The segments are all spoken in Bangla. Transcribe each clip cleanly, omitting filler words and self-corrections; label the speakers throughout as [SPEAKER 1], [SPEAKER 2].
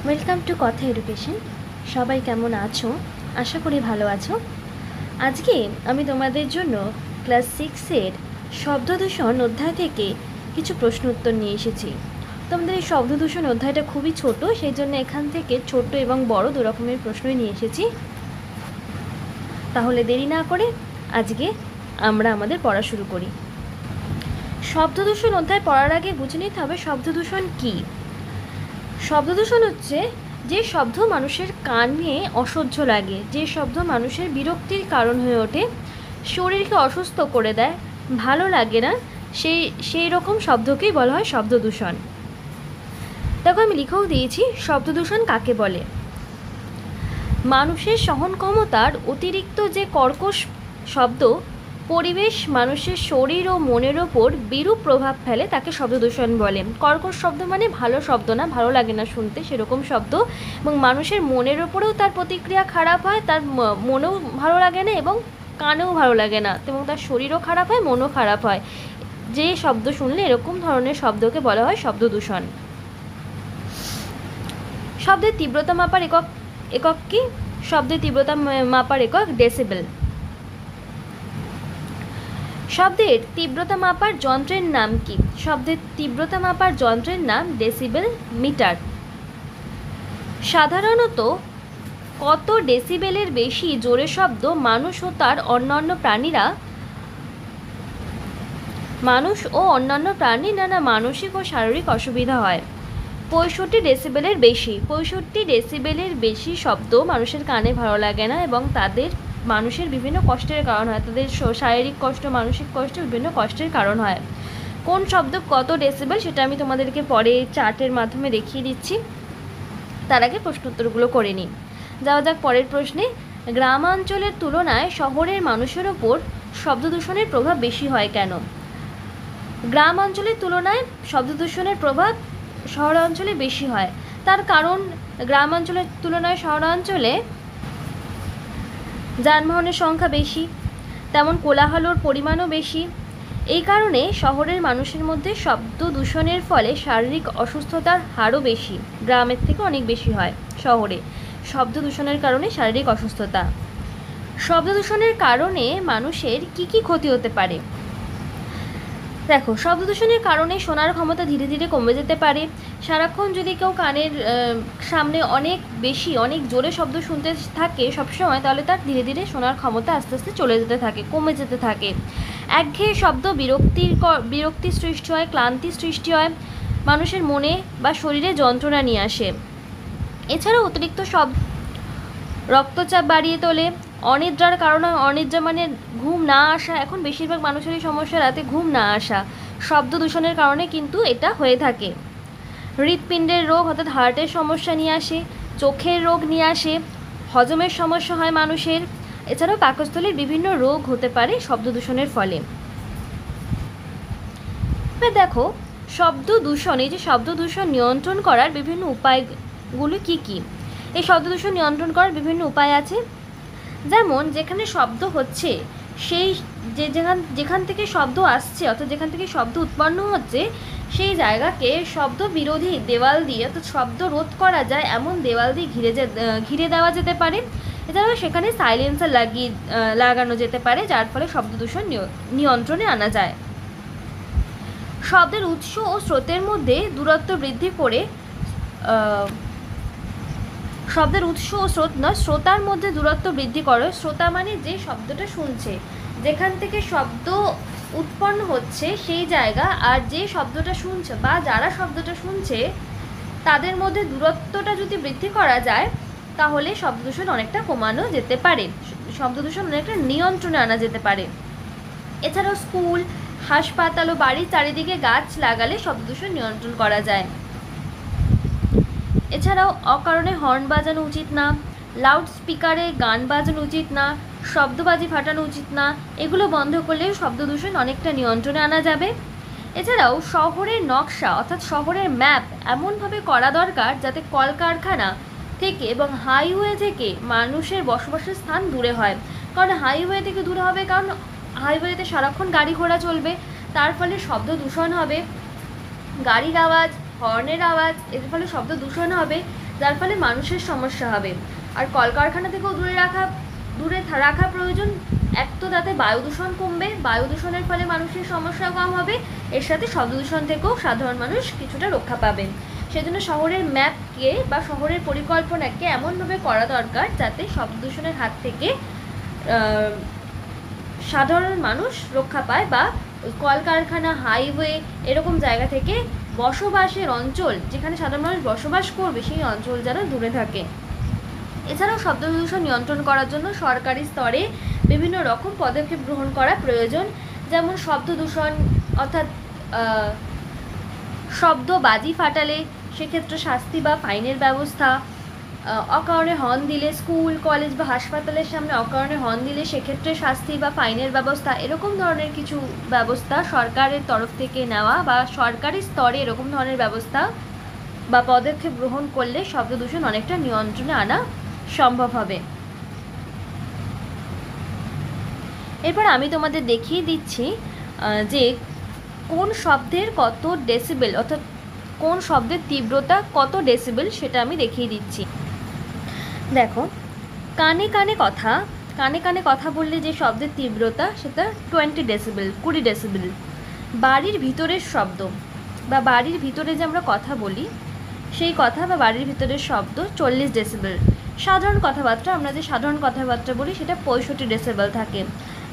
[SPEAKER 1] ওয়েলকাম টু কথা এডুকেশন। সবাই কেমন আছো? আশা করি ভালো আছো। আজকে আমি তোমাদের জন্য ক্লাস 6-এর শব্দদূষণ অধ্যায় থেকে কিছু প্রশ্ন উত্তর নিয়ে এসেছি। তোমাদের এই শব্দদূষণ অধ্যায়টা খুবই ছোট, সেই জন্য এখান থেকে ছোট এবং বড় দু রকমের প্রশ্নই নিয়ে এসেছি। তাহলে দেরি না করে আজকে আমরা আমাদের পড়া শুরু করি। শব্দদূষণ অধ্যায় পড়ার আগে বুঝে নিতে হবে শব্দদূষণ কী। শব্দদূষণ হচ্ছে যে শব্দ মানুষের কানে অসহ্য লাগে, যে শব্দ মানুষের বিরক্তির কারণ হয়ে ওঠে, শরীরকে অসুস্থ করে দেয়, ভালো লাগে না, সেই রকম শব্দকেই বলা হয় শব্দদূষণ। দেখো আমি লিখেও দিয়েছি শব্দদূষণ কাকে বলে। মানুষের সহন ক্ষমতার অতিরিক্ত যে কর্কশ শব্দ পরিবেশ, মানুষের শরীর ও মনের ওপর বিরূপ প্রভাব ফেলে তাকে শব্দদূষণ বলে। কর্কশ শব্দ মানে ভালো শব্দ না, ভালো লাগে না শুনতে সেরকম শব্দ, এবং মানুষের মনের ওপরেও তার প্রতিক্রিয়া খারাপ হয়, তার মনেও ভালো লাগে না এবং কানেও ভালো লাগে না, এবং তার শরীরও খারাপ হয়, মনও খারাপ হয়। যে শব্দ শুনলে এরকম ধরনের শব্দকে বলা হয় শব্দদূষণ। শব্দের তীব্রতা মাপার একক কি? শব্দের তীব্রতা মাপার একক ডেসিবেল। শব্দের তীব্রতা মাপার যন্ত্রের নাম কি? শব্দের তীব্রতা মাপার যন্ত্রের নাম ডেসিবেল মিটার। সাধারণত কত ডেসিবেলের বেশি জোরে শব্দ মানুষ ও অন্যান্য প্রাণী নানা মানসিক ও শারীরিক অসুবিধা হয়? 65 ডেসিবেলের বেশি। 65 ডেসিবেলের বেশি শব্দ মানুষের কানে ভালো লাগে না এবং তাদের মানুষের বিভিন্ন কষ্টের কারণ হয়, তাদের শারীরিক কষ্ট, মানসিক কষ্ট, বিভিন্ন কষ্টের কারণ হয়। কোন শব্দ কত ডেসিবেল সেটা আমি তোমাদেরকে পরে চার্টের মাধ্যমে দেখিয়ে দিচ্ছি। তার আগে প্রশ্ন উত্তরগুলো করে নিই। যাওয়া যাক পরের প্রশ্নে। গ্রামাঞ্চলের তুলনায় শহরের মানুষের ওপর শব্দদূষণের প্রভাব বেশি হয় কেন? গ্রামাঞ্চলের তুলনায় শব্দদূষণের প্রভাব শহরাঞ্চলে বেশি হয়। তার কারণ গ্রামাঞ্চলের তুলনায় শহরাঞ্চলে যানবাহনের সংখ্যা বেশি, তেমন কোলাহলর পরিমাণও বেশি। এই কারণে শহরের মানুষের মধ্যে শব্দ দূষণের ফলে শারীরিক অসুস্থতার হারও বেশি, গ্রামের থেকে অনেক বেশি হয় শহরে শব্দ দূষণের কারণে শারীরিক অসুস্থতা। শব্দ দূষণের কারণে মানুষের কি কি ক্ষতি হতে পারে? দেখো, শব্দ দূষণের কারণে শোনার ক্ষমতা ধীরে ধীরে কমে যেতে পারে। সারাক্ষণ যদি কেউ কানের সামনে অনেক জোরে শব্দ শুনতে থাকে সবসময়, তাহলে তার ধীরে ধীরে শোনার ক্ষমতা আস্তে আস্তে কমে যেতে থাকে। একঘেয়ে শব্দ বিরক্তির সৃষ্টি হয়, ক্লান্তি সৃষ্টি হয়, মানুষের মনে বা শরীরে যন্ত্রণা নিয়ে আসে। এছাড়াও অতিরিক্ত শব্দ রক্তচাপ বাড়িয়ে তোলে। অনিদ্রার কারণে, অনিদ্রা মানে ঘুম না আসা, এখন বেশিরভাগ মানুষেরই সমস্যা রাতে ঘুম না আসা, শব্দ দূষণের কারণে কিন্তু এটা হয়ে থাকে। হৃৎপিণ্ডের রোগ অর্থাৎ হার্টের সমস্যা নিয়ে আসে, চোখের রোগ নিয়ে আসে, হজমের সমস্যা হয় মানুষের। এছাড়াও পাকস্থলীর বিভিন্ন রোগ হতে পারে শব্দ দূষণের ফলে। এবার দেখো, এই যে শব্দ দূষণ নিয়ন্ত্রণ করার বিভিন্ন উপায়গুলো কি কি? এই শব্দ দূষণ নিয়ন্ত্রণ করার বিভিন্ন উপায় আছে। যেমন যেখানে শব্দ হচ্ছে যেখান থেকে শব্দ আসছে অর্থাৎ যেখান থেকে শব্দ উৎপন্ন হচ্ছে সেই জায়গাকে শব্দ বিরোধী দেওয়াল দিয়ে, অর্থাৎ শব্দ রোধ করা যায় এমন দেওয়াল দিয়ে ঘিরে দেওয়া যেতে পারে। এছাড়াও সেখানে সাইলেন্সার লাগানো যেতে পারে, যার ফলে শব্দ দূষণ নিয়ন্ত্রণে আনা যায়। শব্দের উৎস ও স্রোতের মধ্যে দূরত্ব বৃদ্ধি করে শব্দের উৎস ও স্রোত নয়, শ্রোতার মধ্যে দূরত্ব বৃদ্ধি করে। শ্রোতা মানে যে শব্দটা শুনছে, যেখান থেকে শব্দ উৎপন্ন হচ্ছে সেই জায়গা, আর যে শব্দটা শুনছে বা যারা শব্দটা শুনছে তাদের মধ্যে দূরত্বটা যদি বৃদ্ধি করা যায় তাহলে শব্দদূষণ অনেকটা কমানো যেতে পারে, শব্দদূষণ অনেকটা নিয়ন্ত্রণে আনা যেতে পারে। এছাড়াও স্কুল, হাসপাতাল ও বাড়ির চারিদিকে গাছ লাগালে শব্দদূষণ নিয়ন্ত্রণ করা যায়। এছাড়াও অকারণে হর্ন বাজানো উচিত না, লাউড স্পিকারে গান বাজানো উচিত না, শব্দবাজি ফাটানো উচিত না। এগুলো বন্ধ করলেও শব্দ দূষণ অনেকটা নিয়ন্ত্রণে আনা যাবে। এছাড়াও শহরের নকশা অর্থাৎ শহরের ম্যাপ এমনভাবে করা দরকার যাতে কলকারখানা থেকে এবং হাইওয়ে থেকে মানুষের বসবাসের স্থান দূরে হয়। কারণ হাইওয়ে থেকে দূরে হবে, কারণ হাইওয়েতে সারাক্ষণ গাড়ি ঘোড়া চলবে, তার ফলে শব্দ দূষণ হবে, গাড়ির আওয়াজ, হর্নের আওয়াজ, এর ফলে শব্দ দূষণ হবে, যার ফলে মানুষের সমস্যা হবে। আর কলকারখানা থেকেও দূরে রাখা প্রয়োজন। এক তো তাতে বায়ু দূষণ কমবে, বায়ু দূষণের ফলে মানুষের সমস্যা কম হবে, এর সাথে শব্দ দূষণ থেকেও সাধারণ মানুষ কিছুটা রক্ষা পাবেন। সেজন্য শহরের ম্যাপকে বা শহরের পরিকল্পনাকে এমনভাবে করা দরকার যাতে শব্দ দূষণের হাত থেকে সাধারণ মানুষ রক্ষা পায়, বা কলকারখানা, হাইওয়ে এরকম জায়গা থেকে বসবাসের অঞ্চল, যেখানে সাধারণ মানুষ বসবাস করবে, সেই অঞ্চল যেন দূরে থাকে। এছাড়াও শব্দ দূষণ নিয়ন্ত্রণ করার জন্য সরকারি স্তরে বিভিন্ন রকম পদক্ষেপ গ্রহণ করা প্রয়োজন। যেমন শব্দ দূষণ অর্থাৎ শব্দ বাজি ফাটালে সেক্ষেত্রে শাস্তি বা ফাইনের ব্যবস্থা, অকারণে হর্ন দিলে, স্কুল, কলেজ বা হাসপাতালের সামনে অকারণে হর্ন দিলে সেক্ষেত্রে শাস্তি বা ফাইনের ব্যবস্থা, এরকম ধরনের কিছু ব্যবস্থা সরকারের তরফ থেকে নেওয়া বা সরকারি স্তরে এরকম ধরনের ব্যবস্থা বা পদক্ষেপ গ্রহণ করলে শব্দ দূষণ অনেকটা নিয়ন্ত্রণে আনা সম্ভব হবে। এরপর আমি তোমাদের দেখিয়ে দিচ্ছি যে কোন শব্দের কত ডেসিবেল, অর্থাৎ কোন শব্দের তীব্রতা কত ডেসিবেল সেটা আমি দেখিয়ে দিচ্ছি। দেখো, কানে কানে কথা বললে যে শব্দের তীব্রতা সেটা 20 ডেসিবেল, 20 ডেসিবেল। বাড়ির ভিতরের শব্দ বা বাড়ির ভিতরে যে আমরা কথা বলি সেই কথা বা বাড়ির ভিতরের শব্দ 40 ডেসিবেল। সাধারণ কথাবার্তা, আমরা যে সাধারণ কথাবার্তা বলি সেটা 65 ডেসিবেল থাকে।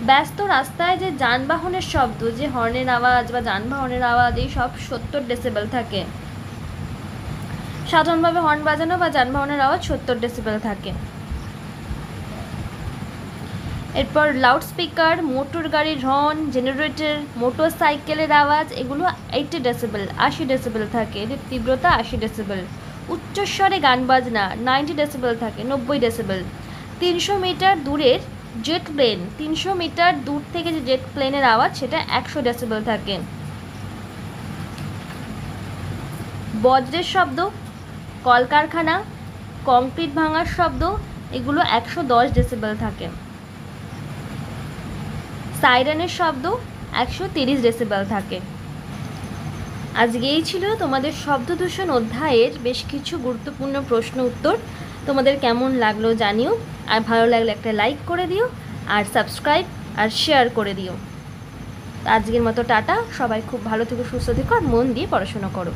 [SPEAKER 1] ব্যস্ত রাস্তায় যে যানবাহনের শব্দ, যে হর্নের আওয়াজ বা যানবাহনের আওয়াজ, এই সব 70 ডেসিবেল থাকে। সাধারণভাবে হর্ন বাজানো বা যানবাহনের আওয়াজ 70 ডেসিবেল থাকে। এরপর লাউডস্পিকার, মোটর গাড়ির হর্ন, জেনারেটর, মোটর সাইকেলের আওয়াজ, এগুলো 80 ডেসিবেল, 80 ডেসিবেল থাকে, এদের তীব্রতা 80 ডেসিবেল। উচ্চস্বরে গান বাজনা 90 ডেসিবেল থাকে, 90 ডেসিবেল। 300 মিটার দূরের জেট প্লেন, 300 মিটার দূর থেকে যে জেট প্লেনের আওয়াজ সেটা 100 ডেসিবেল থাকে। বজ্রের শব্দ, কলকারখানা, কংক্রিট ভাঙার শব্দ, এগুলো 110 ডেসিবেল থাকে। সাইরেনের শব্দ 130 ডেসিবেল থাকে। আজকে এই ছিল তোমাদের শব্দ দূষণ অধ্যায়ের বেশ কিছু গুরুত্বপূর্ণ প্রশ্ন উত্তর। তোমাদের কেমন লাগলো জানিও, আর ভালো লাগলে একটা লাইক করে দিও, আর সাবস্ক্রাইব আর শেয়ার করে দিও। আজকের মতো টাটা, সবাই খুব ভালো থেকো, সুস্থ থেকো, আর মন দিয়ে পড়াশোনা করো।